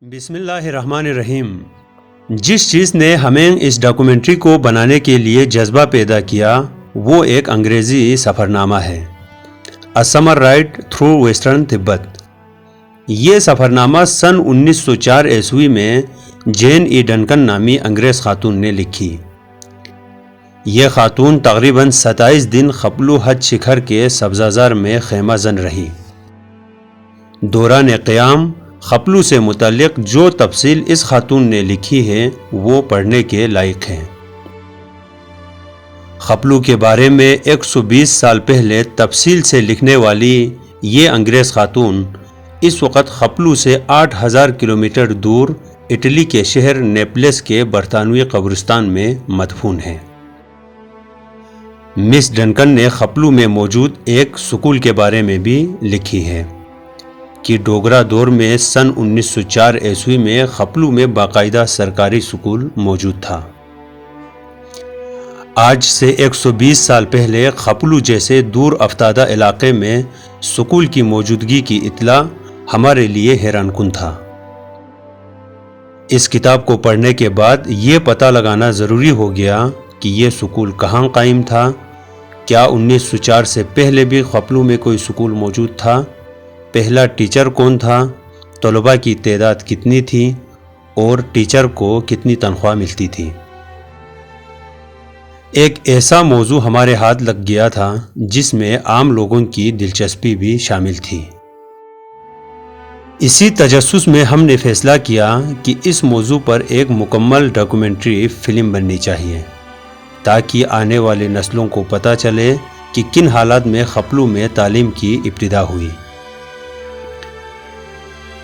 بسم اللہ الرحمن الرحیم۔ جس چیز نے ہمیں اس ڈاکومنٹری کو بنانے کے لیے جذبہ پیدا کیا وہ ایک انگریزی سفرنامہ ہے، اے سمر رائڈ تھرو ویسٹرن تبت۔ یہ سفرنامہ سن 1904 عیسوی میں جین ای ڈنکن نامی انگریز خاتون نے لکھی۔ یہ خاتون تقریباً 27 دن خپلو حج شکھر کے سبزہ میں خیمہ زن رہی۔ دوران قیام خپلو سے متعلق جو تفصیل اس خاتون نے لکھی ہے وہ پڑھنے کے لائق ہے۔ خپلو کے بارے میں 120 سال پہلے تفصیل سے لکھنے والی یہ انگریز خاتون اس وقت خپلو سے 8000 کلومیٹر دور اٹلی کے شہر نیپلس کے برطانوی قبرستان میں مدفون ہے۔ مس ڈنکن نے خپلو میں موجود ایک سکول کے بارے میں بھی لکھی ہے کہ ڈوگرا دور میں سن 1904 عیسوی میں خپلو میں باقاعدہ سرکاری سکول موجود تھا۔ آج سے 120 سال پہلے خپلو جیسے دور افتادہ علاقے میں سکول کی موجودگی کی اطلاع ہمارے لیے حیران کن تھا۔ اس کتاب کو پڑھنے کے بعد یہ پتہ لگانا ضروری ہو گیا کہ یہ سکول کہاں قائم تھا، کیا 1904 سے پہلے بھی خپلو میں کوئی سکول موجود تھا، پہلا ٹیچر کون تھا، طلباء کی تعداد کتنی تھی اور ٹیچر کو کتنی تنخواہ ملتی تھی۔ ایک ایسا موضوع ہمارے ہاتھ لگ گیا تھا جس میں عام لوگوں کی دلچسپی بھی شامل تھی۔ اسی تجسس میں ہم نے فیصلہ کیا کہ اس موضوع پر ایک مکمل ڈاکومنٹری فلم بننی چاہیے تاکہ آنے والے نسلوں کو پتہ چلے کہ کن حالات میں خپلو میں تعلیم کی ابتدا ہوئی۔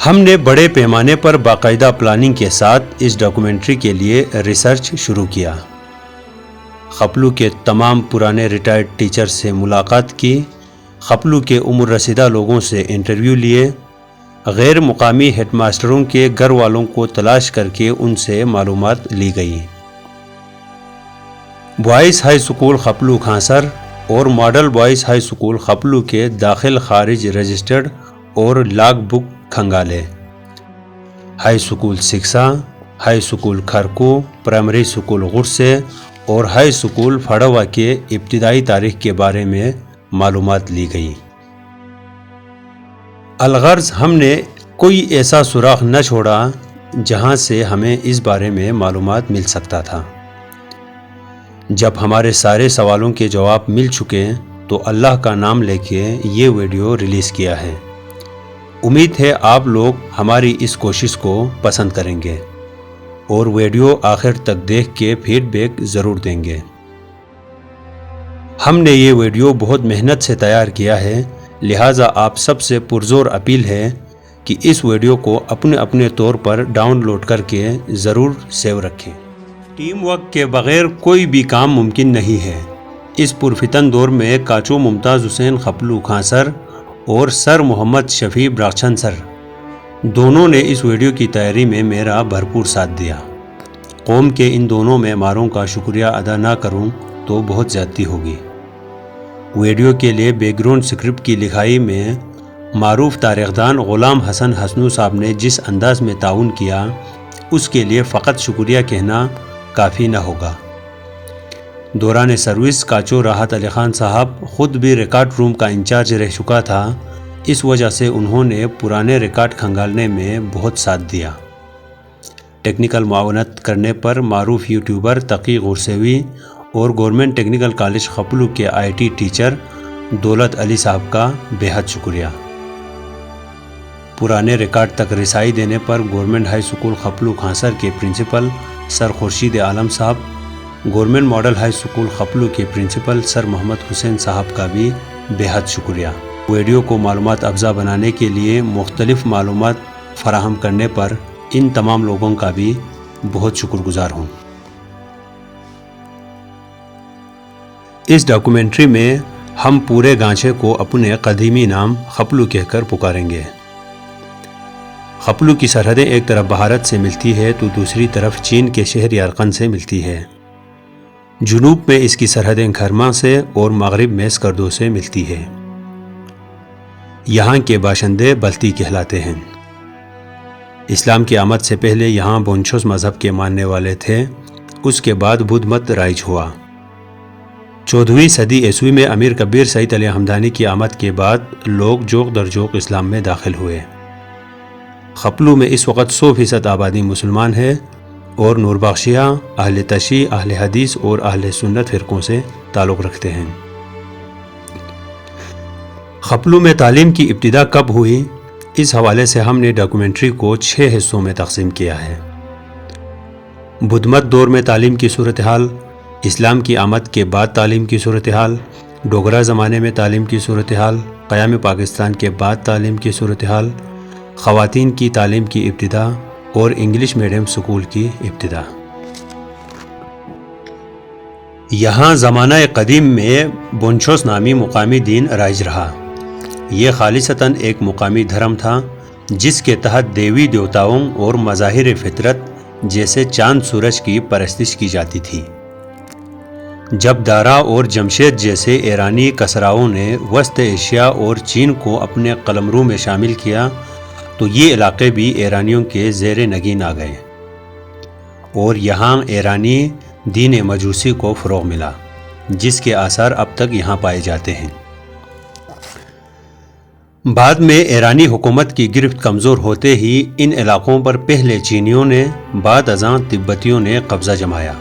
ہم نے بڑے پیمانے پر باقاعدہ پلاننگ کے ساتھ اس ڈاکومنٹری کے لیے ریسرچ شروع کیا۔ خپلو کے تمام پرانے ریٹائرڈ ٹیچر سے ملاقات کی، خپلو کے عمر رسیدہ لوگوں سے انٹرویو لیے، غیر مقامی ہیڈ ماسٹروں کے گھر والوں کو تلاش کر کے ان سے معلومات لی گئی۔ Boys high school Khaplu Khanser اور model boys high school Khaplu کے داخل خارج رجسٹرڈ اور لاگ بک کھنگالے، high school Saksa, high school Kharku, primary school غرسے اور ہائی سکول پھڑوا کے ابتدائی تاریخ کے بارے میں معلومات لی گئی۔ الغرض ہم نے کوئی ایسا سوراخ نہ چھوڑا جہاں سے ہمیں اس بارے میں معلومات مل سکتا تھا۔ جب ہمارے سارے سوالوں کے جواب مل چکے تو اللہ کا نام لے کے یہ ویڈیو ریلیز کیا ہے۔ امید ہے آپ لوگ ہماری اس کوشش کو پسند کریں گے اور ویڈیو آخر تک دیکھ کے فیڈ بیک ضرور دیں گے۔ ہم نے یہ ویڈیو بہت محنت سے تیار کیا ہے، لہٰذا آپ سب سے پرزور اپیل ہے کہ اس ویڈیو کو اپنے طور پر ڈاؤن لوڈ کر کے ضرور سیو رکھیں۔ ٹیم ورک کے بغیر کوئی بھی کام ممکن نہیں ہے۔ اس پرفتن دور میں کاچو ممتاز حسین خپلو کھانسر اور سر محمد شفیع براکچھن سر دونوں نے اس ویڈیو کی تیاری میں میرا بھرپور ساتھ دیا۔ قوم کے ان دونوں معماروں کا شکریہ ادا نہ کروں تو بہت زیادتی ہوگی۔ ویڈیو کے لیے بیک گراؤنڈ اسکرپٹ کی لکھائی میں معروف تاریخ دان غلام حسن حسنو صاحب نے جس انداز میں تعاون کیا اس کے لیے فقط شکریہ کہنا کافی نہ ہوگا۔ دوران سروس کاچو راحت علی خان صاحب خود بھی ریکارڈ روم کا انچارج رہ چکا تھا، اس وجہ سے انہوں نے پرانے ریکارڈ کھنگالنے میں بہت ساتھ دیا۔ ٹیکنیکل معاونت کرنے پر معروف یوٹیوبر تقی غرسیوی اور گورنمنٹ ٹیکنیکل کالج خپلو کے IT ٹیچر دولت علی صاحب کا بے حد شکریہ۔ پرانے ریکارڈ تک رسائی دینے پر گورنمنٹ ہائی سکول خپلو کھانسر کے پرنسپل سر خورشید عالم صاحب، government model high school Khaplu کے پرنسپل سر محمد حسین صاحب کا بھی بے حد شکریہ۔ ویڈیو کو معلومات افزا بنانے کے لیے مختلف معلومات فراہم کرنے پر ان تمام لوگوں کا بھی بہت شکر گزار ہوں۔ اس ڈاکومنٹری میں ہم پورے گانچے کو اپنے قدیمی نام خپلو کہہ کر پکاریں گے۔ خپلو کی سرحدیں ایک طرف بھارت سے ملتی ہے تو دوسری طرف چین کے شہر یارقند سے ملتی ہے۔ جنوب میں اس کی سرحدیں کھرما سے اور مغرب میں اسکردو سے ملتی ہے۔ یہاں کے باشندے بلتی کہلاتے ہیں۔ اسلام کی آمد سے پہلے یہاں بونچھوس مذہب کے ماننے والے تھے، اس کے بعد بدھ مت رائج ہوا۔ 14ویں صدی عیسوی میں امیر کبیر سعید علی ہمدانی کی آمد کے بعد لوگ جوق در جوق اسلام میں داخل ہوئے۔ خپلو میں اس وقت 100% آبادی مسلمان ہے اور نوربخشیہ اہل تشیع، اہل حدیث اور اہل سنت فرقوں سے تعلق رکھتے ہیں۔ خپلو میں تعلیم کی ابتدا کب ہوئی، اس حوالے سے ہم نے ڈاکومنٹری کو 6 حصوں میں تقسیم کیا ہے۔ بدھ مت دور میں تعلیم کی صورتحال، اسلام کی آمد کے بعد تعلیم کی صورتحال، ڈوگرا زمانے میں تعلیم کی صورتحال، قیام پاکستان کے بعد تعلیم کی صورتحال، خواتین کی تعلیم کی ابتدا اور انگلش میڈیم سکول کی ابتدا۔ یہاں زمانہ قدیم میں بونچھوس نامی مقامی دین رائج رہا۔ یہ خالصتاً ایک مقامی دھرم تھا جس کے تحت دیوی دیوتاؤں اور مظاہر فطرت جیسے چاند سورج کی پرستش کی جاتی تھی۔ جب دارا اور جمشید جیسے ایرانی کسراؤں نے وسط ایشیا اور چین کو اپنے قلمرو میں شامل کیا تو یہ علاقے بھی ایرانیوں کے زیر نگین آ گئے اور یہاں ایرانی دین مجوسی کو فروغ ملا، جس کے آثار اب تک یہاں پائے جاتے ہیں۔ بعد میں ایرانی حکومت کی گرفت کمزور ہوتے ہی ان علاقوں پر پہلے چینیوں نے، بعد ازاں تبتیوں نے قبضہ جمایا۔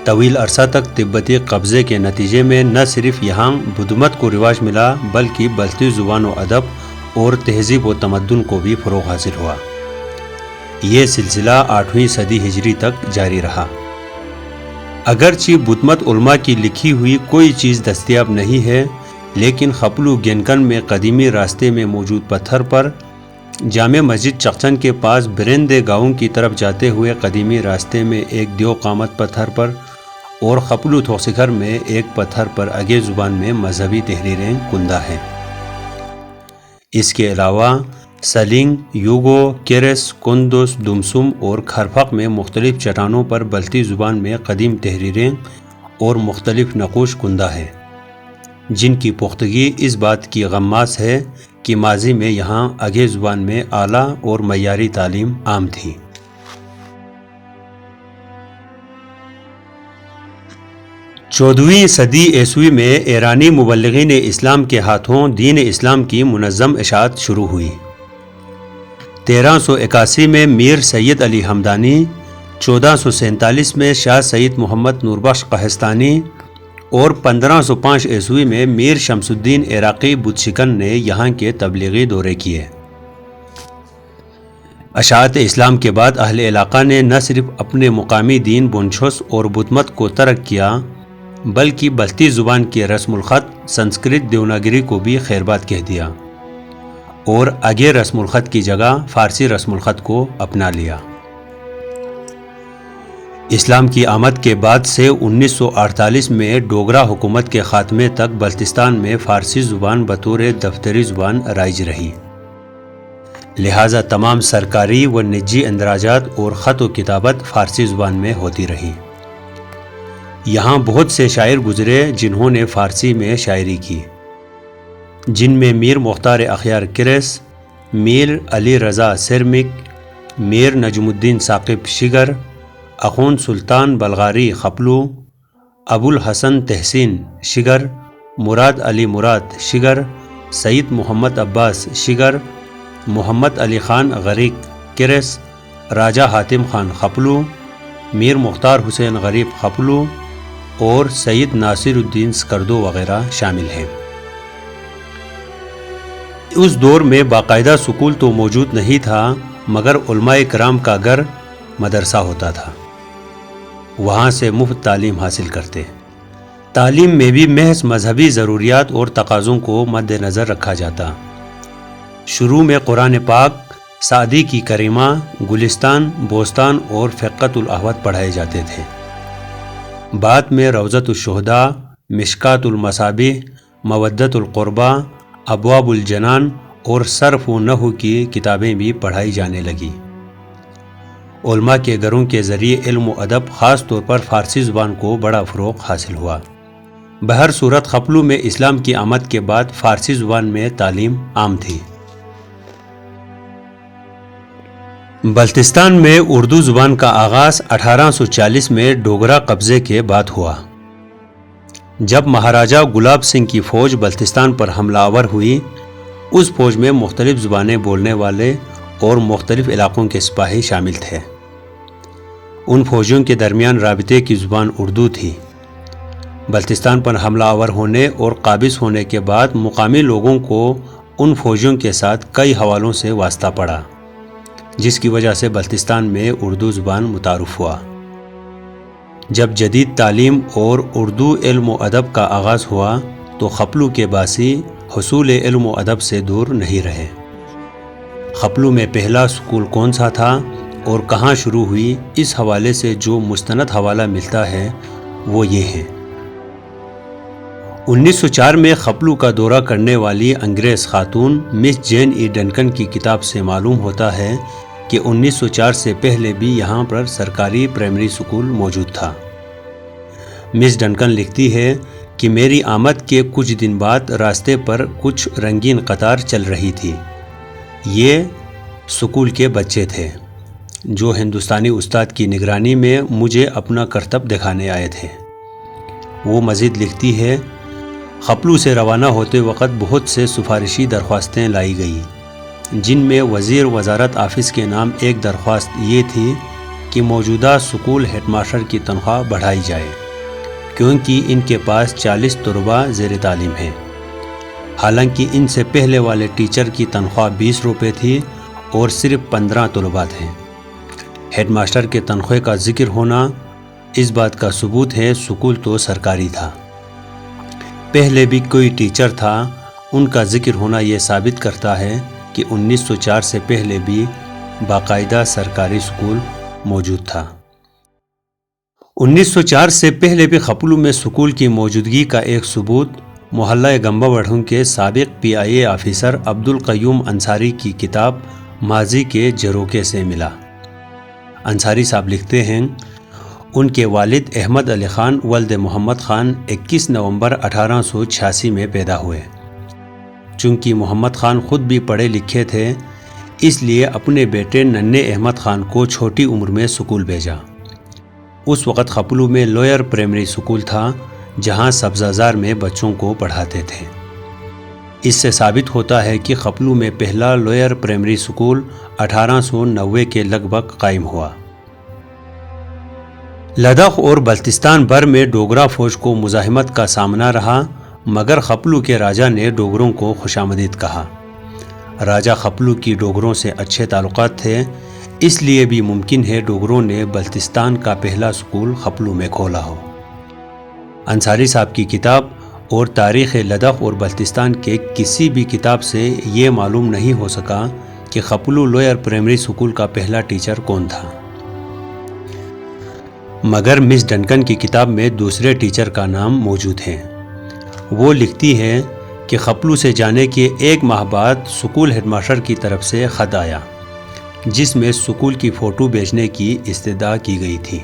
طویل عرصہ تک تبتی قبضے کے نتیجے میں نہ صرف یہاں بدھ مت کو رواج ملا بلکہ بلتی زبان و ادب اور تہذیب و تمدن کو بھی فروغ حاصل ہوا۔ یہ سلسلہ 8ویں صدی ہجری تک جاری رہا۔ اگرچہ بدھ مت علماء کی لکھی ہوئی کوئی چیز دستیاب نہیں ہے، لیکن خپلو گینکن میں قدیمی راستے میں موجود پتھر پر، جامع مسجد چقچن کے پاس برندے گاؤں کی طرف جاتے ہوئے قدیمی راستے میں ایک دیو قامت پتھر پر اور خپلو تھوکسکھر میں ایک پتھر پر اگے زبان میں مذہبی تحریریں کندہ ہیں۔ اس کے علاوہ سلنگ، یوگو، کرس، کندس، دمسم اور کھرفق میں مختلف چٹانوں پر بلتی زبان میں قدیم تحریریں اور مختلف نقوش کندہ ہیں، جن کی پختگی اس بات کی غماز ہے کہ ماضی میں یہاں اگے زبان میں اعلیٰ اور معیاری تعلیم عام تھی۔ 14ویں صدی عیسوی میں ایرانی مبلغین اسلام کے ہاتھوں دین اسلام کی منظم اشاعت شروع ہوئی۔ 1381 میں میر سید علی ہمدانی، 1447 میں شاہ سید محمد نوربخش قہستانی اور 1505 عیسوی میں میر شمس الدین عراقی بدھ شکن نے یہاں کے تبلیغی دورے کیے۔ اشاعت اسلام کے بعد اہل علاقہ نے نہ صرف اپنے مقامی دین بونچھوس اور بدھ مت کو ترک کیا بلکہ بلتی زبان کی رسم الخط سنسکرت دیوناگری کو بھی خیرباد کہہ دیا اور آگے رسم الخط کی جگہ فارسی رسم الخط کو اپنا لیا۔ اسلام کی آمد کے بعد سے 1948 میں ڈوگرا حکومت کے خاتمے تک بلتستان میں فارسی زبان بطور دفتری زبان رائج رہی، لہٰذا تمام سرکاری و نجی اندراجات اور خط و کتابت فارسی زبان میں ہوتی رہی۔ یہاں بہت سے شاعر گزرے جنہوں نے فارسی میں شاعری کی، جن میں میر مختار اخیار کرس، میر علی رضا سرمک، میر نجم الدین ثاقب شگر، اخون سلطان بلغاری خپلو، ابو الحسن تحسین شگر، مراد علی مراد شگر، سید محمد عباس شگر، محمد علی خان غریق کرس، راجہ حاتم خان خپلو، میر مختار حسین غریب خپلو اور سید ناصر الدین سکردو وغیرہ شامل ہیں۔ اس دور میں باقاعدہ سکول تو موجود نہیں تھا مگر علماء کرام کا گھر مدرسہ ہوتا تھا، وہاں سے مفت تعلیم حاصل کرتے۔ تعلیم میں بھی محض مذہبی ضروریات اور تقاضوں کو مد نظر رکھا جاتا۔ شروع میں قرآن پاک، سعدی کی کریمہ، گلستان، بوستان اور فقۃ الاحوت پڑھائے جاتے تھے۔ بعد میں روضۃ الشہداء، مشکات المصابیح، مودۃ القربہ، ابواب الجنان اور صرف و نحو کی کتابیں بھی پڑھائی جانے لگیں۔ علماء کے گھروں کے ذریعے علم و ادب خاص طور پر فارسی زبان کو بڑا فروغ حاصل ہوا۔ بہر صورت خپلو میں اسلام کی آمد کے بعد فارسی زبان میں تعلیم عام تھی۔ بلتستان میں اردو زبان کا آغاز 1840 میں ڈوگرا قبضے کے بعد ہوا۔ جب مہاراجہ گلاب سنگھ کی فوج بلتستان پر حملہ آور ہوئی، اس فوج میں مختلف زبانیں بولنے والے اور مختلف علاقوں کے سپاہی شامل تھے۔ ان فوجیوں کے درمیان رابطے کی زبان اردو تھی۔ بلتستان پر حملہ آور ہونے اور قابض ہونے کے بعد مقامی لوگوں کو ان فوجیوں کے ساتھ کئی حوالوں سے واسطہ پڑا، جس کی وجہ سے بلتستان میں اردو زبان متعارف ہوا۔ جب جدید تعلیم اور اردو علم و ادب کا آغاز ہوا تو خپلو کے باسی حصول علم و ادب سے دور نہیں رہے۔ خپلو میں پہلا سکول کون سا تھا اور کہاں شروع ہوئی، اس حوالے سے جو مستند حوالہ ملتا ہے وہ یہ ہے۔ 1904 میں خپلو کا دورہ کرنے والی انگریز خاتون مس جین ای ڈنکن کی کتاب سے معلوم ہوتا ہے کہ 1904 سے پہلے بھی یہاں پر سرکاری پرائمری سکول موجود تھا۔ مس ڈنکن لکھتی ہے کہ میری آمد کے کچھ دن بعد راستے پر کچھ رنگین قطار چل رہی تھی۔ یہ سکول کے بچے تھے جو ہندوستانی استاد کی نگرانی میں مجھے اپنا کرتب دکھانے آئے تھے۔ وہ مزید لکھتی ہے، خپلو سے روانہ ہوتے وقت بہت سے سفارشی درخواستیں لائی گئیں، جن میں وزیر وزارت آفس کے نام ایک درخواست یہ تھی کہ موجودہ سکول ہیڈ ماسٹر کی تنخواہ بڑھائی جائے، کیونکہ ان کے پاس 40 طلباء زیر تعلیم ہیں، حالانکہ ان سے پہلے والے ٹیچر کی تنخواہ 20 روپے تھی اور صرف 15 طلباء تھے۔ ہیڈ ماسٹر کے تنخواہ کا ذکر ہونا اس بات کا ثبوت ہے سکول تو سرکاری تھا۔ پہلے بھی کوئی ٹیچر تھا، ان کا ذکر ہونا یہ ثابت کرتا ہے کہ 1904 سے پہلے بھی باقاعدہ سرکاری سکول موجود تھا۔ 1904 سے پہلے بھی خپلو میں سکول کی موجودگی کا ایک ثبوت محلہ گمبا بڑھوں کے سابق PIA آفیسر عبدالقیوم انصاری کی کتاب ماضی کے جروکے سے ملا۔ انصاری صاحب لکھتے ہیں، ان کے والد احمد علی خان ولد محمد خان 21 نومبر 1886 میں پیدا ہوئے۔ چونکہ محمد خان خود بھی پڑھے لکھے تھے، اس لیے اپنے بیٹے ننھے احمد خان کو چھوٹی عمر میں سکول بھیجا۔ اس وقت خپلو میں لوئر پرائمری سکول تھا، جہاں سبزہ زار میں بچوں کو پڑھاتے تھے۔ اس سے ثابت ہوتا ہے کہ خپلو میں پہلا لوئر پرائمری سکول 1890 کے لگ بھگ قائم ہوا۔ لداخ اور بلتستان بھر میں ڈوگرا فوج کو مزاحمت کا سامنا رہا، مگر خپلو کے راجہ نے ڈوگروں کو خوش آمدید کہا۔ راجہ خپلو کی ڈوگروں سے اچھے تعلقات تھے، اس لیے بھی ممکن ہے ڈوگروں نے بلتستان کا پہلا سکول خپلو میں کھولا ہو۔ انصاری صاحب کی کتاب اور تاریخ لداخ اور بلتستان کے کسی بھی کتاب سے یہ معلوم نہیں ہو سکا کہ خپلو لوئر پرائمری سکول کا پہلا ٹیچر کون تھا، مگر مس ڈنکن کی کتاب میں دوسرے ٹیچر کا نام موجود ہے۔ وہ لکھتی ہے کہ خپلو سے جانے کے 1 ماہ بعد سکول ہیڈ ماسٹر کی طرف سے خط آیا، جس میں سکول کی فوٹو بھیجنے کی استدعا کی گئی تھی۔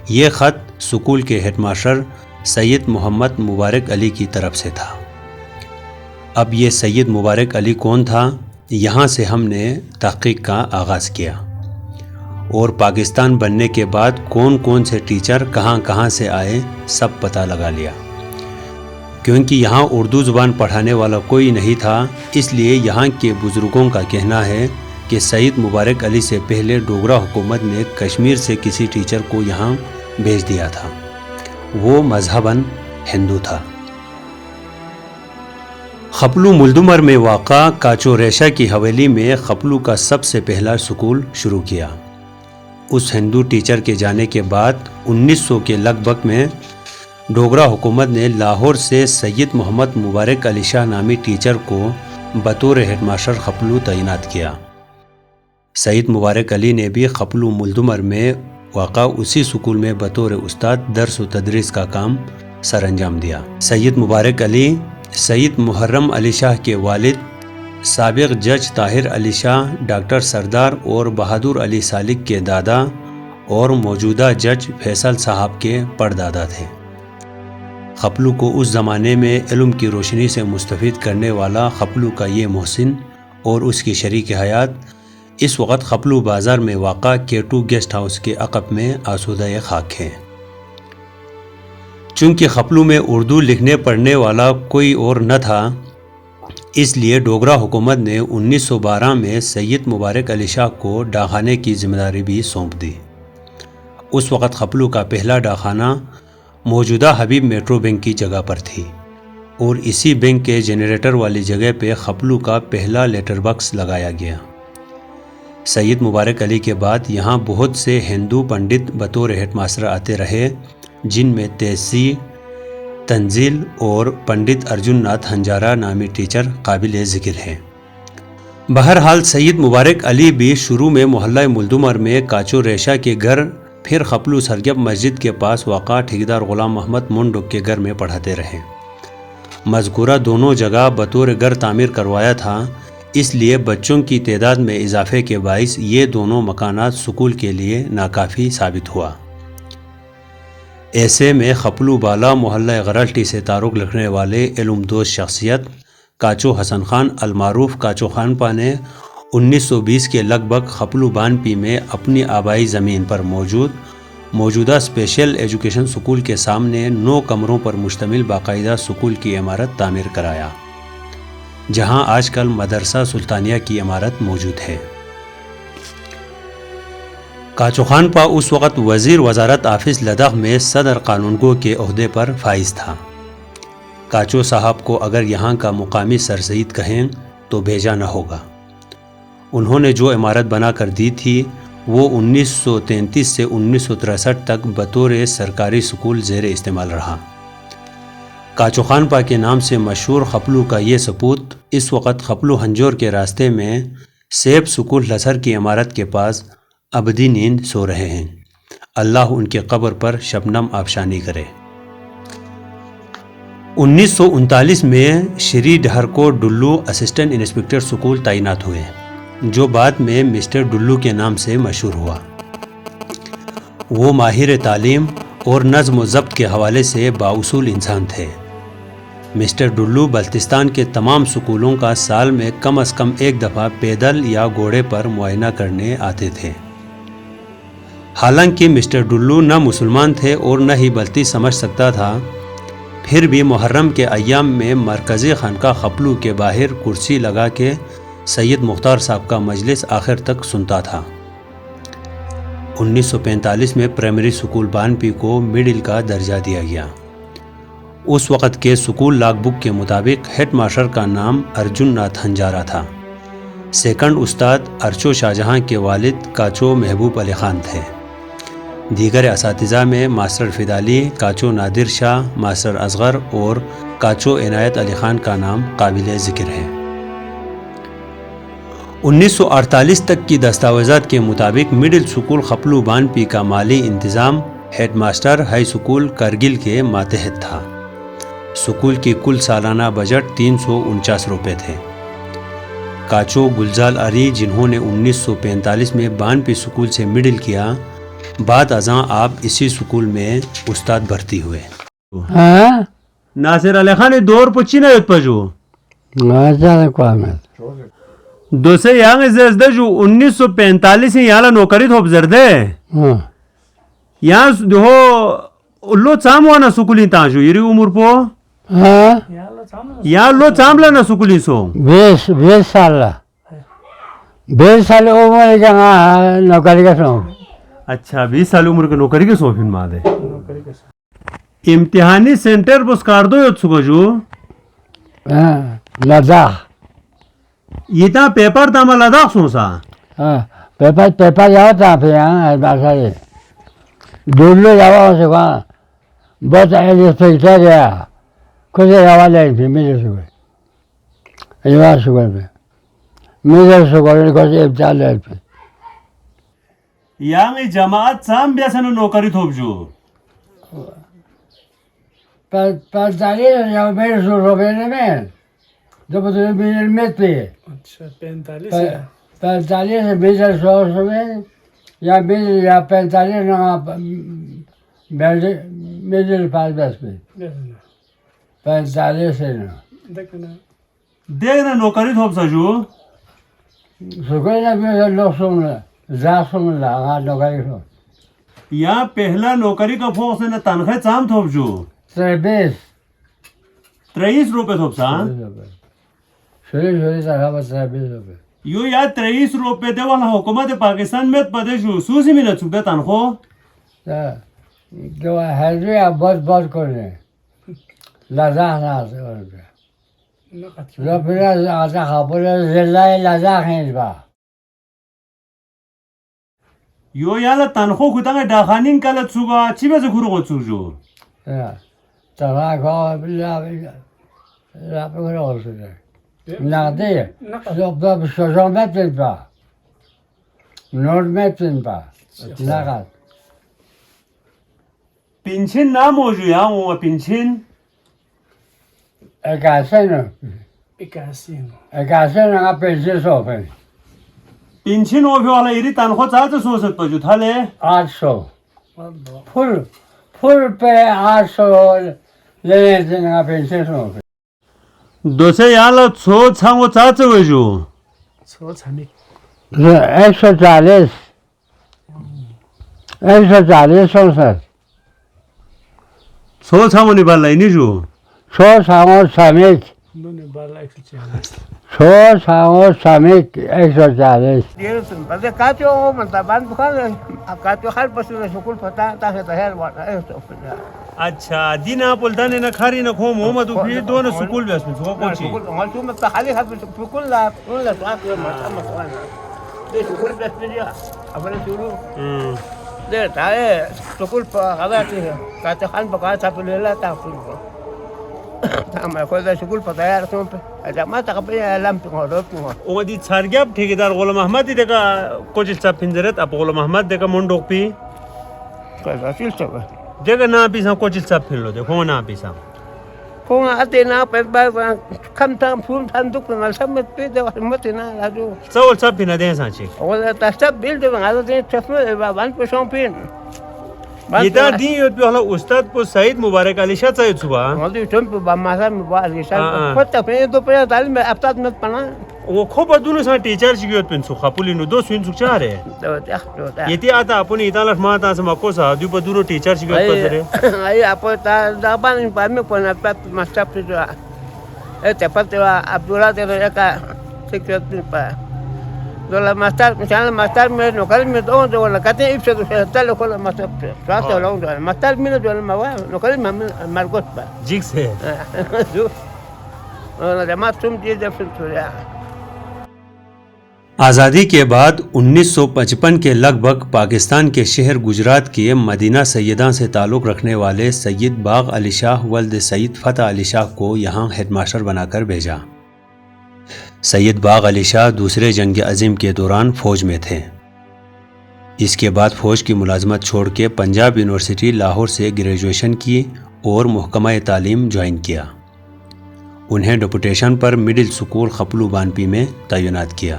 یہ خط سکول کے ہیڈ ماسٹر سید محمد مبارک علی کی طرف سے تھا۔ اب یہ سید مبارک علی کون تھا، یہاں سے ہم نے تحقیق کا آغاز کیا اور پاکستان بننے کے بعد کون کون سے ٹیچر کہاں کہاں سے آئے سب پتہ لگا لیا۔ کیونکہ یہاں اردو زبان پڑھانے والا کوئی نہیں تھا، اس لیے یہاں کے بزرگوں کا کہنا ہے کہ سید مبارک علی سے پہلے ڈوگرا حکومت نے کشمیر سے کسی ٹیچر کو یہاں بھیج دیا تھا۔ وہ مذہباً ہندو تھا۔ خپلو ملدمر میں واقع کاچو ریشا کی حویلی میں خپلو کا سب سے پہلا سکول شروع کیا۔ اس ہندو ٹیچر کے جانے کے بعد 1900 کے لگ بھگ میں ڈوگرا حکومت نے لاہور سے سید محمد مبارک علی شاہ نامی ٹیچر کو بطور ہیڈ ماسٹر خپلو تعینات کیا۔ سید مبارک علی نے بھی خپلو ملدمر میں واقع اسی سکول میں بطور استاد درس و تدریس کا کام سر انجام دیا۔ سید مبارک علی سید محرم علی شاہ کے والد، سابق جج طاہر علی شاہ، ڈاکٹر سردار اور بہادر علی سالک کے دادا اور موجودہ جج فیصل صاحب کے پردادا تھے۔ خپلو کو اس زمانے میں علم کی روشنی سے مستفید کرنے والا خپلو کا یہ محسن اور اس کی شریک حیات اس وقت خپلو بازار میں واقع K2 گیسٹ ہاؤس کے عقب میں آسودہ خاک ہے۔ چونکہ خپلو میں اردو لکھنے پڑھنے والا کوئی اور نہ تھا، اس لیے ڈوگرا حکومت نے 1912 میں سید مبارک علی شاہ کو ڈاکخانے کی ذمہ داری بھی سونپ دی۔ اس وقت خپلو کا پہلا ڈاکخانہ موجودہ حبیب میٹرو بینک کی جگہ پر تھی، اور اسی بینک کے جنریٹر والی جگہ پہ خپلو کا پہلا لیٹر باکس لگایا گیا۔ سید مبارک علی کے بعد یہاں بہت سے ہندو پنڈت بطور ہیڈ ماسٹر آتے رہے، جن میں تیسی، تنزیل اور پنڈت ارجن ناتھ ہنجارا نامی ٹیچر قابل ذکر ہے۔ بہرحال سید مبارک علی بھی شروع میں محلہ ملدمر میں کاچو ریشہ کے گھر، پھر خپلو سرگپ مسجد کے پاس واقع ٹھیکیدار غلام محمد منڈک کے گھر میں پڑھاتے رہے۔ مذکورہ دونوں جگہ بطور گھر تعمیر کروایا تھا، اس لیے بچوں کی تعداد میں اضافے کے باعث یہ دونوں مکانات سکول کے لیے ناکافی ثابت ہوا۔ ایسے میں خپلو بالا محلہ غرلٹی سے تعلق رکھنے والے علم دوست شخصیت کاچو حسن خان المعروف کاچو خانپا نے 1920 کے لگ بھگ خپلو بانپی میں اپنی آبائی زمین پر موجودہ اسپیشل ایجوکیشن سکول کے سامنے 9 کمروں پر مشتمل باقاعدہ سکول کی عمارت تعمیر کرایا، جہاں آج کل مدرسہ سلطانیہ کی عمارت موجود ہے۔ کاچو خانپا اس وقت وزیر وزارت آفس لداخ میں صدر قانونگو کے عہدے پر فائز تھا۔ کاچو صاحب کو اگر یہاں کا مقامی سر سید کہیں تو بھیجا نہ ہوگا۔ انہوں نے جو عمارت بنا کر دی تھی وہ 1933 سے 1963 تک بطور سرکاری سکول زیر استعمال رہا۔ کاچو خانپا کے نام سے مشہور خپلو کا یہ سپوت اس وقت خپلو ہنجور کے راستے میں سیب سکول لسر کی عمارت کے پاس ابدی نیند سو رہے ہیں۔ اللہ ان کے قبر پر شبنم آبشانی کرے۔ 1939 میں شری ڈہرکو ڈلو اسسٹنٹ انسپکٹر سکول تعینات ہوئے، جو بعد میں مسٹر ڈلو کے نام سے مشہور ہوا۔ وہ ماہر تعلیم اور نظم و ضبط کے حوالے سے بااصول انسان تھے۔ مسٹر ڈلو بلتستان کے تمام سکولوں کا سال میں کم از کم ایک دفعہ پیدل یا گھوڑے پر معائنہ کرنے آتے تھے۔ حالانکہ مسٹر ڈلو نہ مسلمان تھے اور نہ ہی بلتی سمجھ سکتا تھا، پھر بھی محرم کے ایام میں مرکزی خانقاہ خپلو کے باہر کرسی لگا کے سید مختار صاحب کا مجلس آخر تک سنتا تھا۔ 1945 میں پرائمری سکول بانپی کو مڈل کا درجہ دیا گیا۔ اس وقت کے سکول لاگ بک کے مطابق ہیڈ ماسٹر کا نام ارجن ناتھ ہنجارا تھا۔ سیکنڈ استاد ارچو شاہجہاں کے والد کاچو محبوب علی خان تھے۔ دیگر اساتذہ میں ماسٹر فدالی، کاچو نادر شاہ، ماسٹر اصغر اور کاچو عنایت علی خان کا نام قابل ذکر ہے۔ 1948 تک کی دستاویزات کے مطابق مڈل سکول خپلو بانپی کا مالی انتظام headmaster high school Kargil کے ماتحت تھا۔ سکول کی کل سالانہ بجٹ 349 روپے تھے۔ کاچو گلزار علی، جنہوں نے 1945 میں بانپی سکول سے مڈل کیا، بعد ازاں آپ اسی سکول میں استاد بھرتی ہوئے۔ ناصر علی خان دور پچی نہ یت پجو دوسے یانگ زرزدہ جو 1945 یالا نوکری تھوپ زردے یہاں دہو لو چام وانا سکولی تانجو یری عمر پو یا لو چام لانا سکولی سو 20 سال عمر کا نوکری کا سو۔ اچھا 20 سال عمر کے نوکری کے سوفین مادے امتحانی سینٹر بس کار دو یت سکو جو لداخ یہ تا پیپر تا ما لداخ سوسا پیپر جاؤ تھا پھر یہاں ڈولو جاوا ہو سکا بہت انسپیکٹر گیا کچھ جاوا لے پھر میرے سکول یہاں سکول پہ میرے سکول کچھ امتحان لے پھر یعنی جماعت سام بیاسن نوکری تھوپ جو 45 میرے روپے میں دو بدلے میڈل میں پہ 45 میڈل 100 میں یا 45 میڈل 5 پہ 45 سے دیکھنا نوکری تھوپ سا جو سکول میں لوگ سن لگا نوکری کو یا پہلا نوکری کا فوق سے نہ تنخواہ چام تھوپ جو 23 روپے تھوپ سا شوری تنخواہ 23 روپے یو یا 23 روپے دے والا حکومت پاکستان میں پدے شو سوسی میں نہ چکتے تنخواہ جو حیدری بہت کرنے لداخ نہ پھر آتا خبر ضلع لداخ ہیں اس بار یو یا لا تنخواہ خدا کے ڈاخانین کا لت سوگا چی میں سے گھرو کو چوک جو تنخواہ لا پہ گھرو کو سکتے نقدی شوشوں میں تین پا نوٹ میں تین پا نقد پنشن نہ موجود یا وہ پنشن 81 کا پینسل روپے پنشن وہ بھی والا ایری تنخواہ چاہتے سو سکتا جو تھا لے 800 فل پہ 800 لینے دن کا پینسل روپے دو سے یا لا سو چھاں وہ چاہتے ہوئے جو 140 140 سو چھاں وہ نبال لائی نہیں جو 100 سمیت 100 سمیت 140 اچھا دین آپ بولتانے نہ کھاری نہ کھو محمد بھی دونوں سکول بیس میں سکول پوچھی سکول خان پکا تھا پھر لے تھا میں خود سکول پتایا رسوم پہ جمع تک لم وہ دی چھارگیا ٹھیکیدار غلام محمد دی دیکھا کچھ سب پنجرت اب غلام محمد دیکھا منڈوک پی رسول سب دیکھا نا پیسا کچھ سب پھر لو دیکھو نا پیسا کون آتے نا پہ کم تھا پھول تھا دکھ نہ سب میں پہ دے مت نا راجو سوال سب پھر نہ دیں سانچے وہ سب بل دے بنا دے چشمے بان پہ شون پین یہ دی یوت پہ استاد پہ سعید مبارک علی شاہ سعید صبح مودی ٹم پہ باماسا مبارک شاہ پتہ پہ دو پہ تعلیم میں اب تک مت پڑھا وہ خوب دونوں سا ٹیچر شگیوت پن سو خپولی نو دو سوین سوک چاہ رہے یہ تی آتا اپنی اتالت ماتا سما کو سا دیو پا دونوں ٹیچر شگیوت پس رہے آئی اپو تا دابان پا میں پونا پت مستر پہ جو ایتے پت عبداللہ تیرے ایکا سکرت پہ پا دولا مستر میں نوکر میں دو دولا کہتے ہیں افسر دوسرے تلو کھولا مستر پہ سواستے لوگ دولا مستر میں دولا موا نوکر میں مرگوت پا جیگ سے جماعت سم چیز دفن سوریا آزادی کے بعد 1955 کے لگ بھگ پاکستان کے شہر گجرات کے مدینہ سیدہ سے تعلق رکھنے والے سید باغ علی شاہ ولد سید فتح علی شاہ کو یہاں ہیڈ ماسٹر بنا کر بھیجا۔ سید باغ علی شاہ دوسرے جنگ عظیم کے دوران فوج میں تھے۔ اس کے بعد فوج کی ملازمت چھوڑ کے پنجاب یونیورسٹی لاہور سے گریجویشن کی اور محکمہ تعلیم جوائن کیا۔ انہیں ڈپوٹیشن پر مڈل سکول خپلو بانپی میں تعینات کیا۔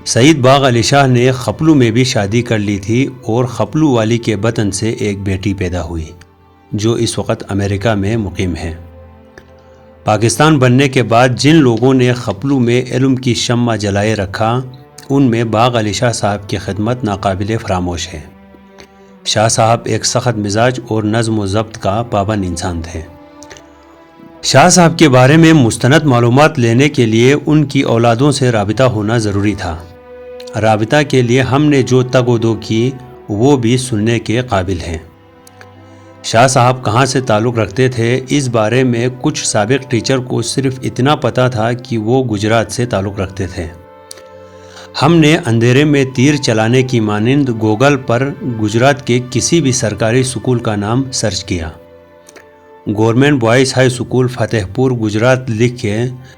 سید باغ علی شاہ نے خپلو میں بھی شادی کر لی تھی اور خپلو والی کے بطن سے ایک بیٹی پیدا ہوئی جو اس وقت امریکہ میں مقیم ہے۔ پاکستان بننے کے بعد جن لوگوں نے خپلو میں علم کی شمع جلائے رکھا ان میں باغ علی شاہ صاحب کی خدمت ناقابل فراموش ہے۔ شاہ صاحب ایک سخت مزاج اور نظم و ضبط کا پابند انسان تھے۔ شاہ صاحب کے بارے میں مستند معلومات لینے کے لیے ان کی اولادوں سے رابطہ ہونا ضروری تھا۔ رابطہ کے لیے ہم نے جو تگ و دو کی وہ بھی سننے کے قابل ہیں۔ شاہ صاحب کہاں سے تعلق رکھتے تھے اس بارے میں کچھ سابق ٹیچر کو صرف اتنا پتہ تھا کہ وہ گجرات سے تعلق رکھتے تھے۔ ہم نے اندھیرے میں تیر چلانے کی مانند گوگل پر گجرات کے کسی بھی سرکاری سکول کا نام سرچ کیا۔ گورنمنٹ بوائز ہائی سکول فتح پور گجرات لکھ کے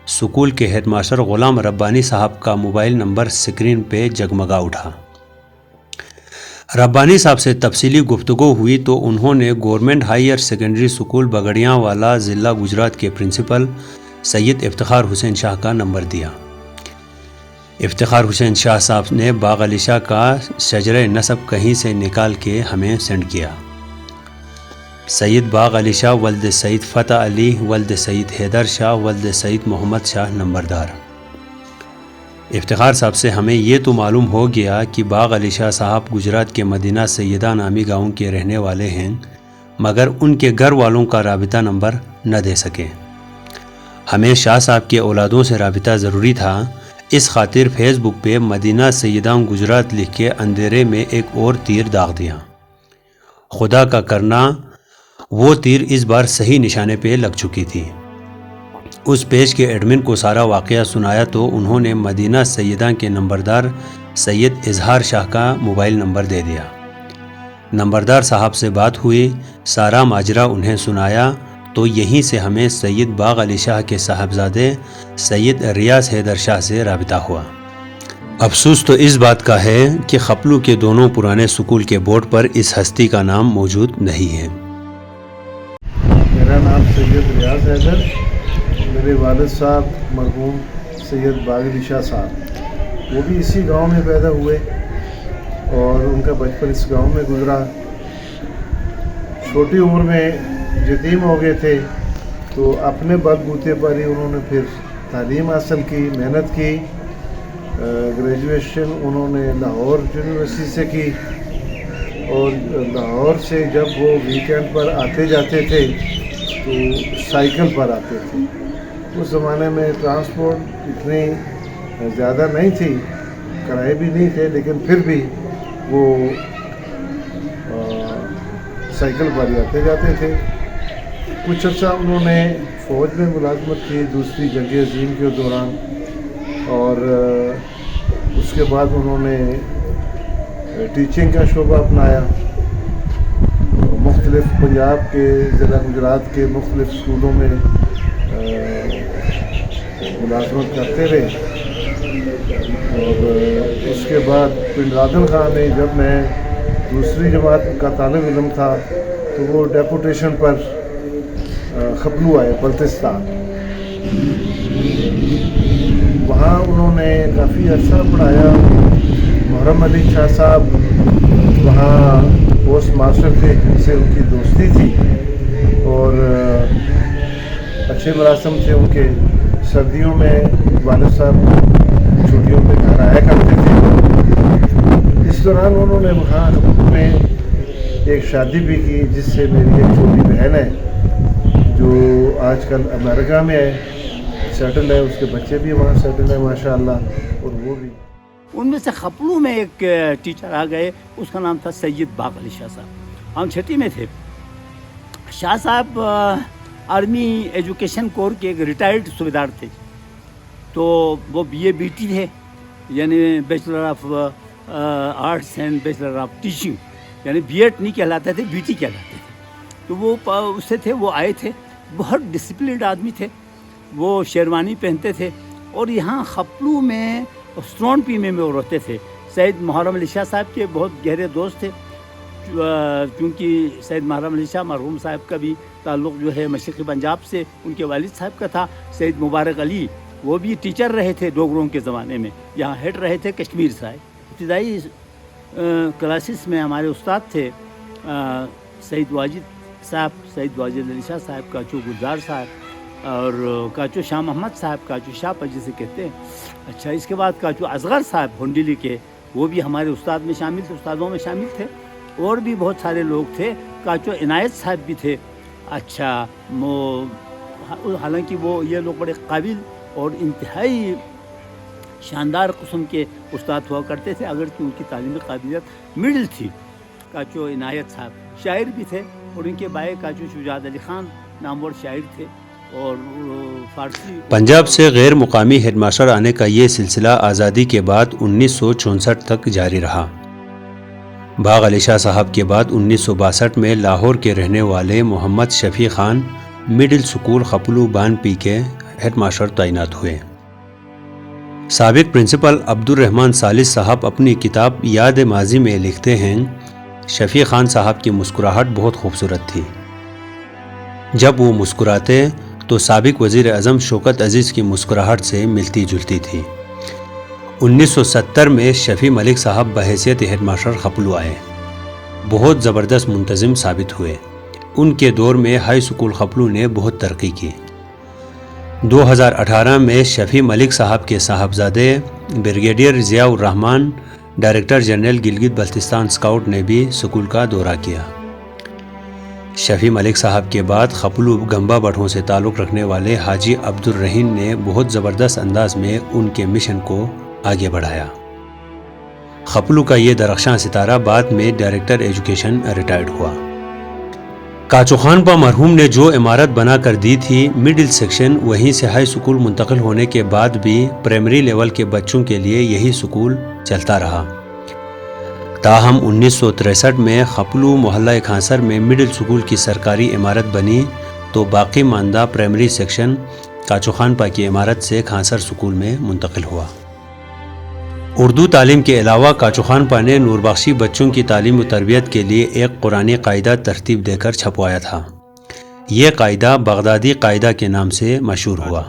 سکول کے ہیڈ ماسٹر غلام ربانی صاحب کا موبائل نمبر سکرین پہ جگمگا اٹھا۔ ربانی صاحب سے تفصیلی گفتگو ہوئی تو انہوں نے گورنمنٹ ہائر سیکنڈری سکول بگڑیاں والا ضلع گجرات کے پرنسپل سید افتخار حسین شاہ کا نمبر دیا۔ افتخار حسین شاہ صاحب نے باغ علی شاہ کا شجرہ نسب کہیں سے نکال کے ہمیں سینڈ کیا۔ سید باغ علی شاہ ولد سید فتح علی ولد سید حیدر شاہ ولد سید محمد شاہ نمبردار۔ افتخار صاحب سے ہمیں یہ تو معلوم ہو گیا کہ باغ علی شاہ صاحب گجرات کے مدینہ سیدہ نامی گاؤں کے رہنے والے ہیں، مگر ان کے گھر والوں کا رابطہ نمبر نہ دے سکے۔ ہمیں شاہ صاحب کے اولادوں سے رابطہ ضروری تھا، اس خاطر فیس بک پہ مدینہ سیدہ گجرات لکھ کے اندھیرے میں ایک اور تیر داغ دیا۔ خدا کا کرنا وہ تیر اس بار صحیح نشانے پہ لگ چکی تھی۔ اس پیج کے ایڈمن کو سارا واقعہ سنایا تو انہوں نے مدینہ سیدہ کے نمبردار سید اظہار شاہ کا موبائل نمبر دے دیا۔ نمبردار صاحب سے بات ہوئی، سارا ماجرا انہیں سنایا تو یہیں سے ہمیں سید باغ علی شاہ کے صاحبزادے سید ریاض حیدر شاہ سے رابطہ ہوا۔ افسوس تو اس بات کا ہے کہ خپلو کے دونوں پرانے سکول کے بورڈ پر اس ہستی کا نام موجود نہیں ہے۔ میرا نام سید ریاض حیدر، میرے والد صاحب مرحوم سید باغ علی شاہ صاحب، وہ بھی اسی گاؤں میں پیدا ہوئے اور ان کا بچپن اس گاؤں میں گزرا۔ چھوٹی عمر میں یتیم ہو گئے تھے تو اپنے بل بوتے پر ہی انہوں نے پھر تعلیم حاصل کی، محنت کی۔ گریجویشن انہوں نے لاہور یونیورسٹی سے کی، اور لاہور سے جب وہ ویکینڈ پر آتے جاتے تھے تو سائیکل پر آتے تھے۔ اس زمانے میں ٹرانسپورٹ اتنی زیادہ نہیں تھی، کرائے بھی نہیں تھے، لیکن پھر بھی وہ سائیکل پر ہی آتے جاتے تھے۔ کچھ عرصہ انہوں نے فوج میں ملازمت کی دوسری جنگ عظیم کے دوران، اور اس کے بعد انہوں نے ٹیچنگ کا شعبہ اپنایا۔ مختلف پنجاب کے ضلع گجرات کے مختلف اسکولوں میں ملازمت کرتے رہے، اور اس کے بعد پنڈ عادل خان نے، جب میں دوسری جماعت کا طالب علم تھا تو وہ ڈیپوٹیشن پر خپلو آئے بلتستان۔ وہاں انہوں نے کافی عرصہ پڑھایا۔ محرم علی شاہ صاحب وہاں پوسٹ ماسٹر تھے جن سے ان کی دوستی تھی، اور اچھے مراسم تھے ان کے۔ سردیوں میں والد صاحب چھٹیوں پہ گھر آیا کرتے تھے۔ اس دوران انہوں نے وہاں میں ایک شادی بھی کی، جس سے میری ایک چھوٹی بہن ہے جو آج کل امریکہ میں ہے، سیٹل ہے، اس کے بچے بھی وہاں سیٹل ہیں ماشاءاللہ، اور وہ بھی۔ ان میں سے خپلو میں ایک ٹیچر آ گئے، اس کا نام تھا سید باغ علی شاہ صاحب۔ ہم چھٹی میں تھے۔ شاہ صاحب آرمی ایجوکیشن کور کے ایک ریٹائرڈ صوبیدار تھے، تو وہ بی اے بی ٹی تھے، یعنی bachelor of arts and bachelor of teaching, یعنی بی ایڈ نہیں کہلاتے تھے، بی ٹی کہلاتے تھے۔ تو وہ اس سے تھے، وہ آئے تھے، بہت ڈسپلنڈ آدمی تھے، وہ شیروانی پہنتے تھے، اور یہاں خپلو میں اسٹرون پی میں وہ رہتے تھے۔ سید محرم علی شاہ صاحب کے بہت گہرے دوست تھے، کیونکہ سید محرم علی شاہ مرحوم صاحب کا بھی تعلق جو ہے مشرقی پنجاب سے ان کے والد صاحب کا تھا۔ سید مبارک علی وہ بھی ٹیچر رہے تھے ڈوگروں کے زمانے میں، یہاں ہیڈ رہے تھے کشمیر صاحب۔ ابتدائی کلاسز میں ہمارے استاد تھے سید واجد صاحب، سید واجد علی شاہ صاحب، کاچو گلزار صاحب، اور کاچو شاہ محمد صاحب، کاچو شاہ پر جسے کہتے ہیں۔ اچھا، اس کے بعد کاچو اصغر صاحب ہنڈیلی کے، وہ بھی ہمارے استاد میں شامل تھے، استادوں میں شامل تھے، اور بھی بہت سارے لوگ تھے۔ کاچو عنایت صاحب بھی تھے۔ اچھا، حالانکہ وہ یہ لوگ بڑے قابل اور انتہائی شاندار قسم کے استاد ہوا کرتے تھے، اگرچہ ان کی تعلیمی قابلیت مڈل تھی۔ کاچو عنایت صاحب شاعر بھی تھے، اور ان کے بھائی کاچو شجاعت علی خان نامور شاعر تھے، اور فارسی۔ پنجاب سے غیر مقامی ہیڈ ماسٹر آنے کا یہ سلسلہ آزادی کے بعد 1964 تک جاری رہا۔ باغ علی شاہ صاحب کے بعد 1962 میں لاہور کے رہنے والے محمد شفیع خان مڈل سکول خپلو بان پی کے ہیڈ ماسٹر تعینات ہوئے۔ سابق پرنسپل عبد الرحمن ثالث صاحب اپنی کتاب یاد ماضی میں لکھتے ہیں، شفیع خان صاحب کی مسکراہٹ بہت خوبصورت تھی۔ جب وہ مسکراتے تو سابق وزیر اعظم شوکت عزیز کی مسکراہٹ سے ملتی جلتی تھی۔ 1970 میں شفیع ملک صاحب بحیثیت ہیڈ ماسٹر خپلو آئے، بہت زبردست منتظم ثابت ہوئے۔ ان کے دور میں ہائی سکول خپلو نے بہت ترقی کی۔ 2018 میں شفیع ملک صاحب کے صاحبزادے بریگیڈیئر ضیاء الرحمن director general Gilgit Baltistan scout نے بھی سکول کا دورہ کیا۔ شفیع ملک صاحب کے بعد خپلو گمبا بٹھوں سے تعلق رکھنے والے حاجی عبدالرحیم نے بہت زبردست انداز میں ان کے مشن کو آگے بڑھایا۔ خپلو کا یہ درخشاں ستارہ بعد میں ڈائریکٹر ایجوکیشن ریٹائرڈ ہوا۔ کاچو خانپا مرحوم نے جو عمارت بنا کر دی تھی مڈل سیکشن، وہیں سے ہائی سکول منتقل ہونے کے بعد بھی پرائمری لیول کے بچوں کے لیے یہی سکول چلتا رہا۔ تاہم 1963 میں خپلو محلہ کھانسر میں مڈل سکول کی سرکاری عمارت بنی تو باقی ماندہ پرائمری سیکشن کاچو خانپا کی عمارت سے کھانسر سکول میں منتقل ہوا۔ اردو تعلیم کے علاوہ کاچو خانپا نے نور بخشی بچوں کی تعلیم و تربیت کے لیے ایک قرآنی قاعدہ ترتیب دے کر چھپوایا تھا۔ یہ قاعدہ بغدادی قاعدہ کے نام سے مشہور ہوا۔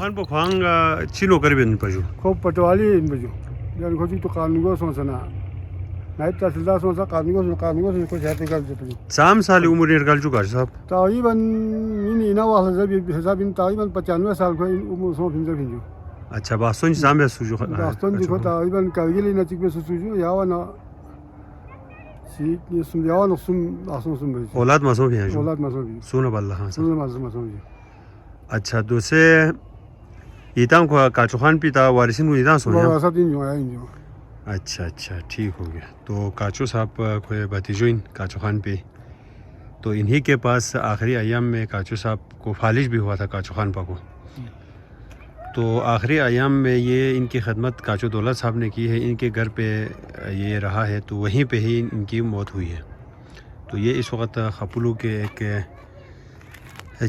سام سال عمر نکال چکا صاحب تقریباً 95 سال کو عمر۔ اچھا باستون سام سوجو باستون دیکھو تقریباً کارگل نچک میں سوجو یاوانا سیک نسم یاوانا سم آسون سم بھیج اولاد مسوں بھی ہیں اولاد مسوں بھی سونا باللہ ہاں سونا مسوں بھی۔ اچھا دوسرے ایتام کو کاچو خان پیتا وارثین کو ایتام سونا وارثات ان جو آیا جو۔ اچھا اچھا ٹھیک ہو گیا۔ تو کاچو صاحب کو بھتیجوئن کاچو خان پہ، تو انہی کے پاس آخری ایام میں کاچو صاحب کو فالج بھی ہوا تھا کاچو خان پا کو۔ تو آخری ایام میں یہ ان کی خدمت کاچو دولت صاحب نے کی ہے، ان کے گھر پہ یہ رہا ہے، تو وہیں پہ ہی ان کی موت ہوئی ہے۔ تو یہ اس وقت خپلو کے ایک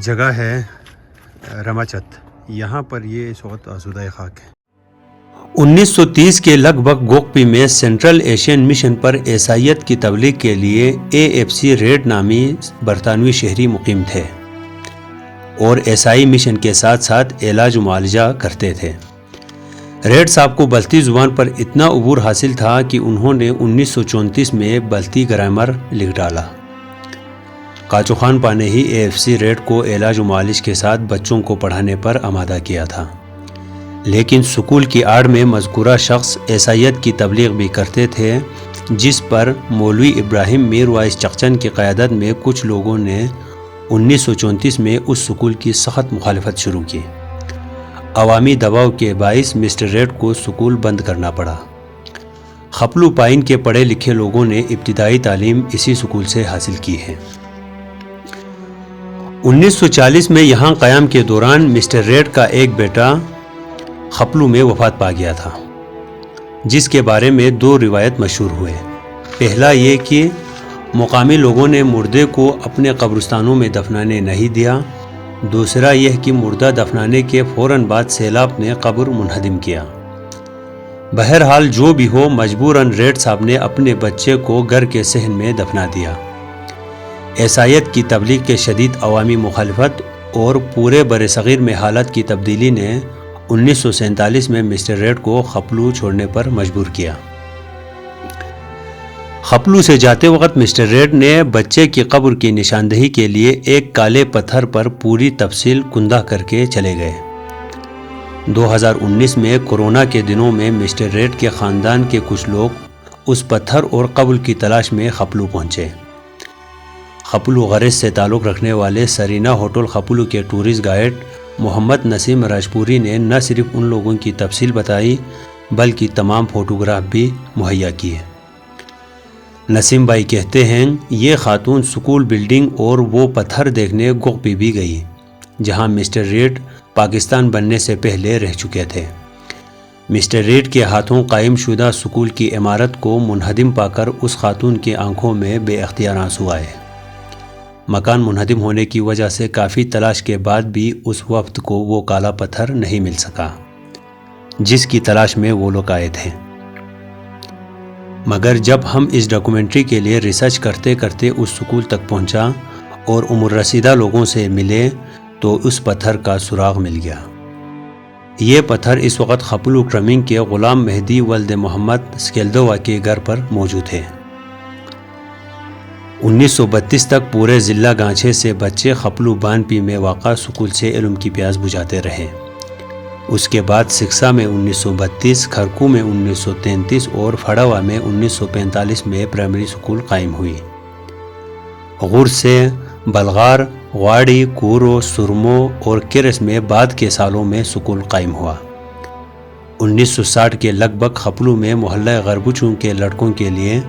جگہ ہے رماچت، یہاں پر یہ اس وقت آسودہ خاک ہے۔ 1930 کے لگ بھگ گوکپی میں سینٹرل ایشین مشن پر عیسائیت کی تبلیغ کے لیے AFC ریڈ نامی برطانوی شہری مقیم تھے اور عیسائی مشن کے ساتھ ساتھ علاج و معالجہ کرتے تھے۔ ریڈ صاحب کو بلتی زبان پر اتنا عبور حاصل تھا کہ انہوں نے 1934 میں بلتی گرامر لکھ ڈالا۔ کاچو خانپا نے ہی AFC ریڈ کو علاج و معالج کے ساتھ بچوں کو پڑھانے پر آمادہ کیا تھا، لیکن سکول کی آڑ میں مذکورہ شخص عیسائیت کی تبلیغ بھی کرتے تھے، جس پر مولوی ابراہیم میر وائس چقچن کی قیادت میں کچھ لوگوں نے 1934 میں اس سکول کی سخت مخالفت شروع کی۔ عوامی دباؤ کے باعث مسٹر ریڈ کو سکول بند کرنا پڑا۔ خپلو پائن کے پڑھے لکھے لوگوں نے ابتدائی تعلیم اسی سکول سے حاصل کی ہے۔ 1940 میں یہاں قیام کے دوران مسٹر ریڈ کا ایک بیٹا خپلو میں وفات پا گیا تھا، جس کے بارے میں دو روایت مشہور ہوئے۔ پہلا یہ کہ مقامی لوگوں نے مردے کو اپنے قبرستانوں میں دفنانے نہیں دیا، دوسرا یہ کہ مردہ دفنانے کے فوراً بعد سیلاب نے قبر منہدم کیا۔ بہرحال جو بھی ہو، مجبوراً ریڈ صاحب نے اپنے بچے کو گھر کے صحن میں دفنا دیا۔ عیسائیت کی تبلیغ کے شدید عوامی مخالفت اور پورے برصغیر میں حالت کی تبدیلی نے 1947 میں مسٹر ریڈ کو خپلو چھوڑنے پر مجبور کیا۔ خپلو سے جاتے وقت مسٹر ریڈ نے بچے کی قبر کی نشاندہی کے لیے ایک کالے پتھر پر پوری تفصیل کندہ کر کے چلے گئے۔ 2019 میں کورونا کے دنوں میں مسٹر ریڈ کے خاندان کے کچھ لوگ اس پتھر اور قبر کی تلاش میں خپلو پہنچے۔ خپلو غرض سے تعلق رکھنے والے سرینا ہوٹل خپلو کے ٹورسٹ گائیڈ محمد نسیم راجپوری نے نہ صرف ان لوگوں کی تفصیل بتائی بلکہ تمام فوٹوگراف بھی مہیا کیے۔ نسیم بھائی کہتے ہیں، یہ خاتون سکول بلڈنگ اور وہ پتھر دیکھنے گوکپی بھی گئی جہاں مسٹر ریڈ پاکستان بننے سے پہلے رہ چکے تھے۔ مسٹر ریڈ کے ہاتھوں قائم شدہ سکول کی عمارت کو منہدم پا کر اس خاتون کی آنکھوں میں بے اختیار آنسو آئے۔ مکان منہدم ہونے کی وجہ سے کافی تلاش کے بعد بھی اس وفد کو وہ کالا پتھر نہیں مل سکا جس کی تلاش میں وہ لوگ آئے تھے۔ مگر جب ہم اس ڈاکومنٹری کے لیے ریسرچ کرتے کرتے اس سکول تک پہنچا اور عمر رسیدہ لوگوں سے ملے تو اس پتھر کا سراغ مل گیا۔ یہ پتھر اس وقت خپلو کرمنگ کے غلام مہدی ولد محمد سکیلدوا کے گھر پر موجود ہے۔ 1932 تک پورے ضلع گانچھے سے بچے خپلو بانپی میں واقع سکول سے علم کی پیاس بجھاتے رہے۔ اس کے بعد سکسا میں 1932، کھرکو میں 1933 اور پھڑوا میں 1945 میں پرائمری سکول قائم ہوئی۔ غور سے بلغار، غواڑی، کورو، سرمو اور کرس میں بعد کے سالوں میں سکول قائم ہوا۔ 1960 کے لگ بھگ خپلو میں محلہ غربچوں کے لڑکوں کے لیے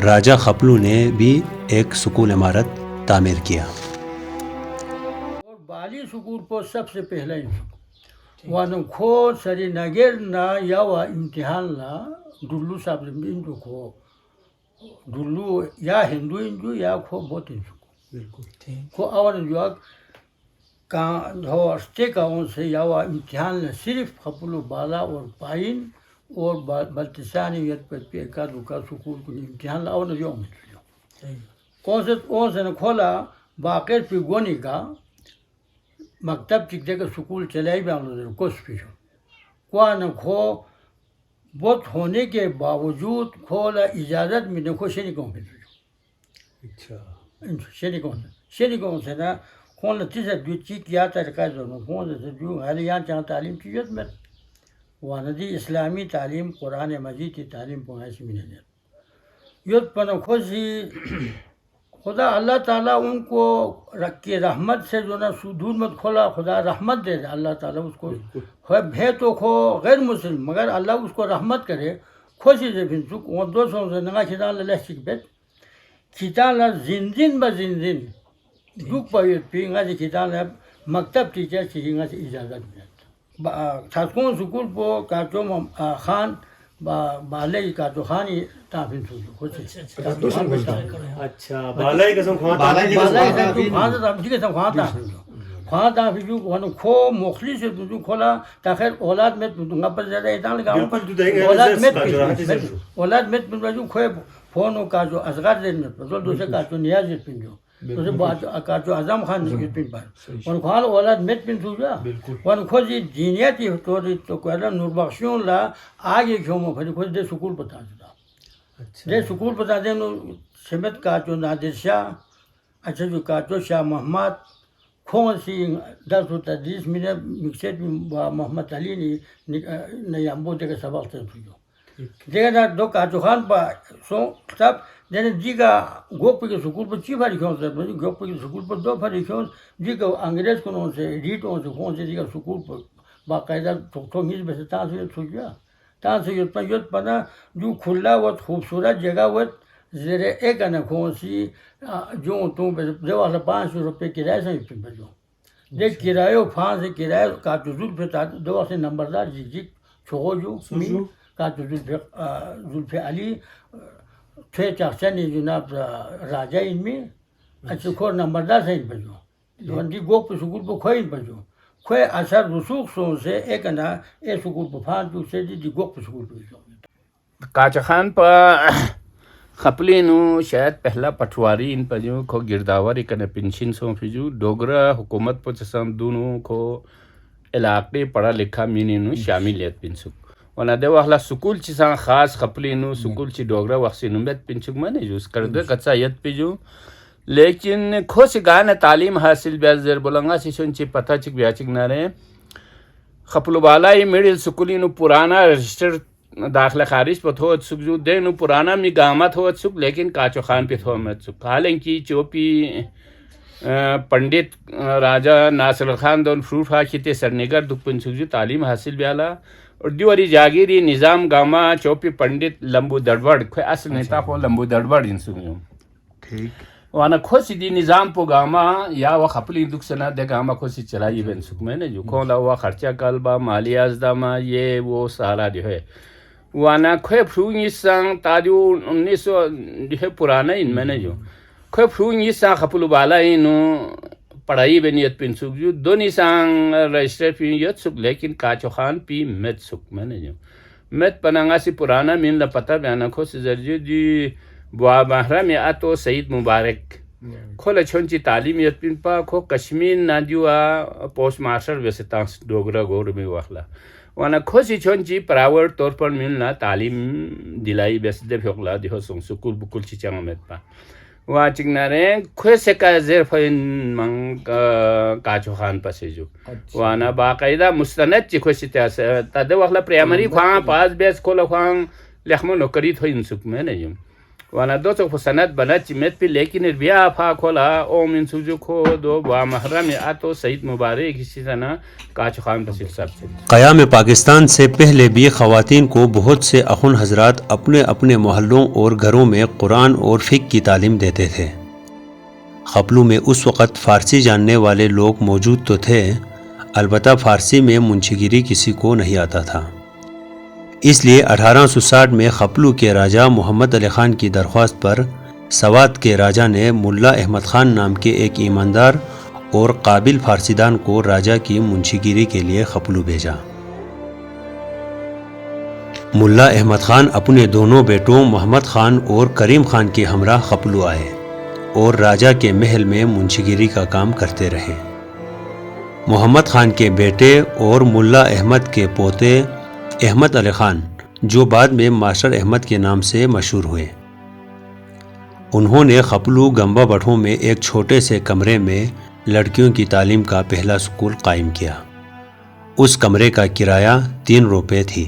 راجہ خپلو نے بھی ایک سکول عمارت تعمیر کیا۔ اور بالی سکول پر سب سے پہلا وانو کھو سری نگر نا یا امتحان نا ڈلو صاحب انجو کھو ڈلو یا ہندو انجو یا کھو بہت انجو کھو آوان جو ہستے کا سے یا امتحان نا صرف خپلو بالا اور پائن اور بلتسانی کا دکا سکول کو امتحان آوان جو کون سے کھولا باقی پی گونی کا مکتب چکتے کا سکول چلائی بھی ہم لوگ کچھ پیشو کو کھو بہت ہونے کے باوجود کھولا اجازت میں دیکھو شنی کون شنی کون سے نا کون تیسرا جو چیز کیا تھا کون سے جو ہریان چاہ تعلیم کی یت میں واندی اسلامی تعلیم قرآن مجید کی تعلیم پہنچ سے ملے یت پن خوشی خدا اللہ تعالیٰ ان کو رکھ کے رحمت سے جو نا دور مت کھولا خدا رحمت دے دے اللہ تعالیٰ اس کو بھے تو کھو غیر مسلم مگر اللہ اس کو رحمت کرے خوشی سے پھر چک وہ 200 سے نگا کھیتان لے چک بیت کھیتان لا زندین با زندین دکھ پاویت پی انگا سے کھیتان لا مکتب ٹیچر چیز انگا سے اجازت بیت چھاسکون سکول پو کارچو خان بالے کارچو خانی تافین سوچو خوشی اچھا بالائی قسم خواہ تافین جو وانو کھو مخلی سے جو کھولا تاخیر اولاد میں تنگا پر زیادہ ایتان لگا اولاد میں تنگا جو کھوئے فونو کارچو ازغار دین میں پر دوسرے کارچو نیاز جت پین جو دوسرے کارچو عظام خان جت پین پر وانو خواہ اولاد میں پین سوچا وانو کھو جی دینیتی توری تو کوئلہ نور بخشیون لا آگے کھومو پھر کھو دے سکول پتا جدا دے سکول پتا دے نو سمت کارچو نادر شاہ اچھا جو کارچو شاہ محمد کھون سی درس و تدریس میں مکسیٹ محمد علی نے امبو دے کے سبق سے سوچو دیکھا نا دو کارچو خان پا سو سب دینے جی کا گوپی کے سکول پر چی پھاری کھون سے گوپی کے سکول پر 2 پھاری کھون جی کا انگریز کنوں سے ریٹوں سے کھون سے جی کا سکول پر باقاعدہ ٹھونگیز میں سے تاں سے سوچا تاں سے یوت پنا جو کھلا وقت خوبصورت جگہ وقت زیر ایک انا کھون سی جو تم جو والا 500 روپے کرایہ سے پھر بجو دیکھ کرایہ فان سے کرایہ کارچو زول پہ دو سے نمبردار جی چھوڑو جو کارچو زول پہ علی تھے چاکچانی جناب راجہ ان میں اچھا کھور نمبردار سے ان بجو دوندی گوپ پہ سکول پہ کھوئی ان بجو کھوئے اثر رسوخ سون سے ایک انا اے سکول پہ فان جو سے دی گوپ پہ سکول پہ کاچا خان پا خپلی نو شاید پہلا پٹواری ان پجو کھو گرداوری کنے پنشن سو فیجو ڈوگرا حکومت پو چسام دونوں کھو علاقے پڑھا لکھا مینی نو شاملیت پنسک ونا دے واخلا سکول چسان خاص خپلی نو سکول چی ڈوگرا وقسی نومیت پنسک مانے جو اس کردے کچا یت پیجو لیکن کھو سی گانا تعلیم حاصل بیاز دیر بولنگا سی سن چی پتہ چک بیا چک نارے خپلو بالائی میڈل سکولی نو پرانا رجسٹر داخلہ خارج پہ تھوت سک جو دے نو پرانا می گاما تھوت سک لیکن کاچو خان پہ تھوت سک حالانکہ چوپی پنڈت راجہ ناصر خان دون فروٹ حاکتے سرنگر دکپن سک جو تعلیم حاصل بیالا اور دیواری جاگیری نظام گاما چوپی پنڈت لمبو دڑبڑ کوئی اصل نیتا کو لمبو دڑبڑ ان سک جو وانا کھوسی دی نظام پو گاما یا وہ خپلی دکھ سنا دے گاما کھوسی چلائی بین سک میں نے جو کھولا ہوا خرچہ کالبا مالی ازداما یہ وہ سارا جو ہے وانا کھوئے پھرونگی سانگ تادیو 1900 جو ہے پرانا ان میں نے جو کھوئے پھرونگی سانگ خپلو بالا انو پڑھائی بینیت پین سک جو دونی سانگ رجسٹر پین یت سک لیکن کاچو خان پی مت سک میں نے جو مت پنانگا سی پرانا مین لپتہ بیانا کھو سی زرجو دی بوا محرم اتو سعید مبارک کھولا چھونچی تعلیمیت پین پا کھو کشمیر نادیو پوسٹ ماسٹر ویسے تانس ڈوگرا گور میں واخلا وانا کھوسی چھونچی پراور طور پر ملنا تعلیم دلائی بیس دے پھوکلا دیہو سنگ سکول بکل چی چنگ مت پا واچنگنارے خوش سے کا زیر فین منگ کاچو خان پسیجو وانا باقاعدہ مستند چی خوش تیاس تد وقلا پریمری خوان پاس بیس کھولا خوان لخمو نوکری تھو انسوک میں نجم وانا دو سو سند بنا چیمت پی لیکن بیا پھا کھولا اوم انسوجو کھو دو با محرم آتو سعید مبارک اسی طرح کاچو خان پسیج سب سے قیام پاکستان سے پہلے بھی خواتین کو بہت سے اخن حضرات اپنے اپنے محلوں اور گھروں میں قرآن اور فقہ کی تعلیم دیتے تھے۔ خپلو میں اس وقت فارسی جاننے والے لوگ موجود تو تھے، البتہ فارسی میں منشی گیری کسی کو نہیں آتا تھا۔ اس لیے 1860 میں خپلو کے راجہ محمد علی خان کی درخواست پر سوات کے راجہ نے ملا احمد خان نام کے ایک ایماندار اور قابل فارسی دان کو راجہ کی منشی گیری کے لیے خپلو بھیجا۔ ملا احمد خان اپنے دونوں بیٹوں محمد خان اور کریم خان کے ہمراہ خپلو آئے اور راجہ کے محل میں منشی گیری کا کام کرتے رہے۔ محمد خان کے بیٹے اور ملا احمد کے پوتے احمد علی خان، جو بعد میں ماسٹر احمد کے نام سے مشہور ہوئے، انہوں نے خپلو گمبا بٹھوں میں ایک چھوٹے سے کمرے میں لڑکیوں کی تعلیم کا پہلا سکول قائم کیا۔ اس کمرے کا کرایہ 3 روپے تھی۔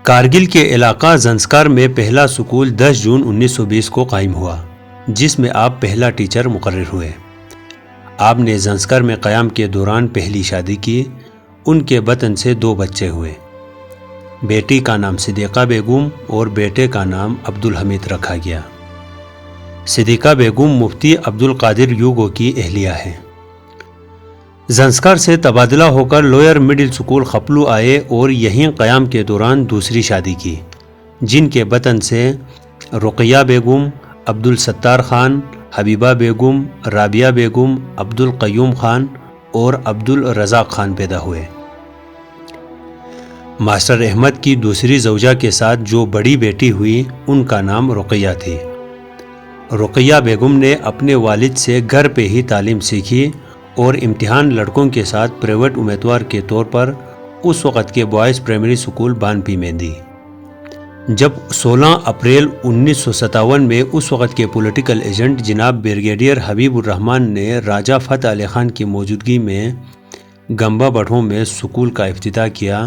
کارگل کے علاقہ زنسکار میں پہلا سکول 10 جون 1920 کو قائم ہوا، جس میں آپ پہلا ٹیچر مقرر ہوئے۔ آپ نے زنسکار میں قیام کے دوران پہلی شادی کی۔ ان کے وطن سے 2 بچے ہوئے، بیٹی کا نام صدیقہ بیگم اور بیٹے کا نام عبدالحمید رکھا گیا۔ صدیقہ بیگم مفتی عبدالقادر یوگو کی اہلیہ ہے۔ زنسکار سے تبادلہ ہو کر لوئر مڈل سکول خپلو آئے اور یہیں قیام کے دوران دوسری شادی کی، جن کے وطن سے رقیہ بیگم، عبدالستار خان، حبیبہ بیگم، رابعہ بیگم، عبدالقیوم خان اور عبدالرزاق خان پیدا ہوئے۔ ماسٹر احمد کی دوسری زوجہ کے ساتھ جو بڑی بیٹی ہوئی، ان کا نام رقیہ تھی۔ رقیہ بیگم نے اپنے والد سے گھر پہ ہی تعلیم سیکھی اور امتحان لڑکوں کے ساتھ پرائیویٹ امیدوار کے طور پر اس وقت کے بوائز پرائمری سکول بانپی میں دی۔ جب 16 اپریل 1957 میں اس وقت کے پولیٹیکل ایجنٹ جناب بریگیڈیئر حبیب الرحمن نے راجہ فتح علی خان کی موجودگی میں گمبا بٹھوں میں سکول کا افتتاح کیا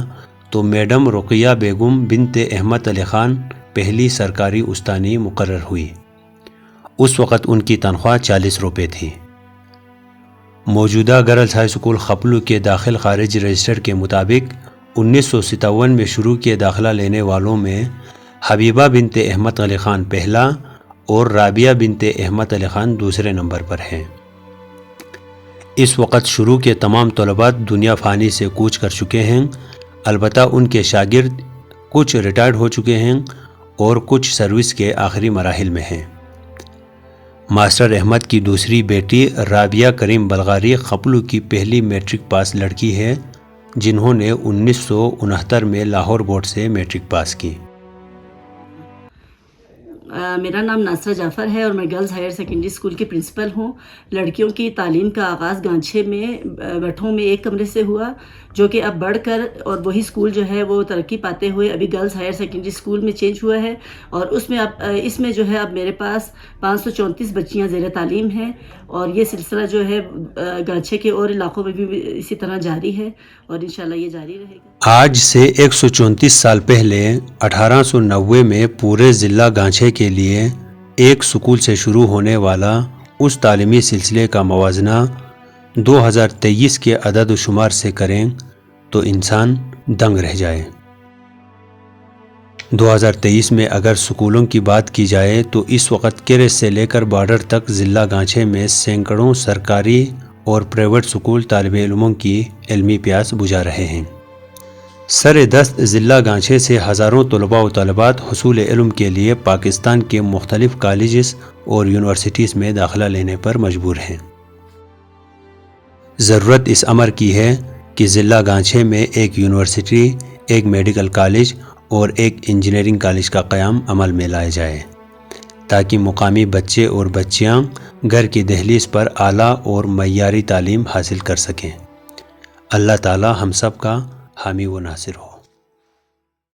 تو میڈم رقیہ بیگم بنت احمد علی خان پہلی سرکاری استانی مقرر ہوئی۔ اس وقت ان کی تنخواہ 40 روپے تھی۔ موجودہ گرلز ہائی سکول خپلو کے داخل خارج رجسٹر کے مطابق 1957 میں شروع کیے داخلہ لینے والوں میں حبیبہ بنت احمد علی خان پہلا اور رابعہ بنت احمد علی خان دوسرے نمبر پر ہیں۔ اس وقت شروع کے تمام طلباء دنیا فانی سے کوچ کر چکے ہیں، البتہ ان کے شاگرد کچھ ریٹائرڈ ہو چکے ہیں اور کچھ سروس کے آخری مراحل میں ہیں۔ ماسٹر احمد کی دوسری بیٹی رابعہ کریم بلغاری خپلو کی پہلی میٹرک پاس لڑکی ہے، جنہوں نے 1969 میں لاہور بورڈ سے میٹرک پاس کی۔ میرا نام ناصرہ جعفر ہے اور میں گرلز ہائر سیکنڈری اسکول کی پرنسپل ہوں۔ لڑکیوں کی تعلیم کا آغاز گانچھے میں بٹھوں میں ایک کمرے سے ہوا، جو کہ اب بڑھ کر اور وہی اسکول جو ہے وہ ترقی پاتے ہوئے ابھی گرلز ہائر سیکنڈری اسکول میں چینج ہوا ہے، اور اس میں جو ہے اب میرے پاس 534 بچیاں زیر تعلیم ہیں، اور یہ سلسلہ جو ہے گانچھے کے اور علاقوں میں بھی اسی طرح جاری ہے اور انشاءاللہ یہ جاری رہے گا۔ آج سے 134 سال پہلے 1890 میں پورے ضلع گانچھے کے لیے ایک سکول سے شروع ہونے والا اس تعلیمی سلسلے کا موازنہ 2023 کے عدد و شمار سے کریں تو انسان دنگ رہ جائے۔ 2023 میں اگر سکولوں کی بات کی جائے تو اس وقت کیرس سے لے کر بارڈر تک ضلع گانچھے میں سینکڑوں سرکاری اور پرائیویٹ سکول طالب علموں کی علمی پیاس بجھا رہے ہیں۔ سر دست ضلع گانچھے سے ہزاروں طلباء و طالبات حصول علم کے لیے پاکستان کے مختلف کالجز اور یونیورسٹیز میں داخلہ لینے پر مجبور ہیں۔ ضرورت اس امر کی ہے کہ ضلع گانچھے میں ایک یونیورسٹی، ایک میڈیکل کالج اور ایک انجینئرنگ کالج کا قیام عمل میں لائے جائے، تاکہ مقامی بچے اور بچیاں گھر کی دہلیز پر اعلیٰ اور معیاری تعلیم حاصل کر سکیں۔ اللہ تعالی ہم سب کا حامی و ناصر ہو۔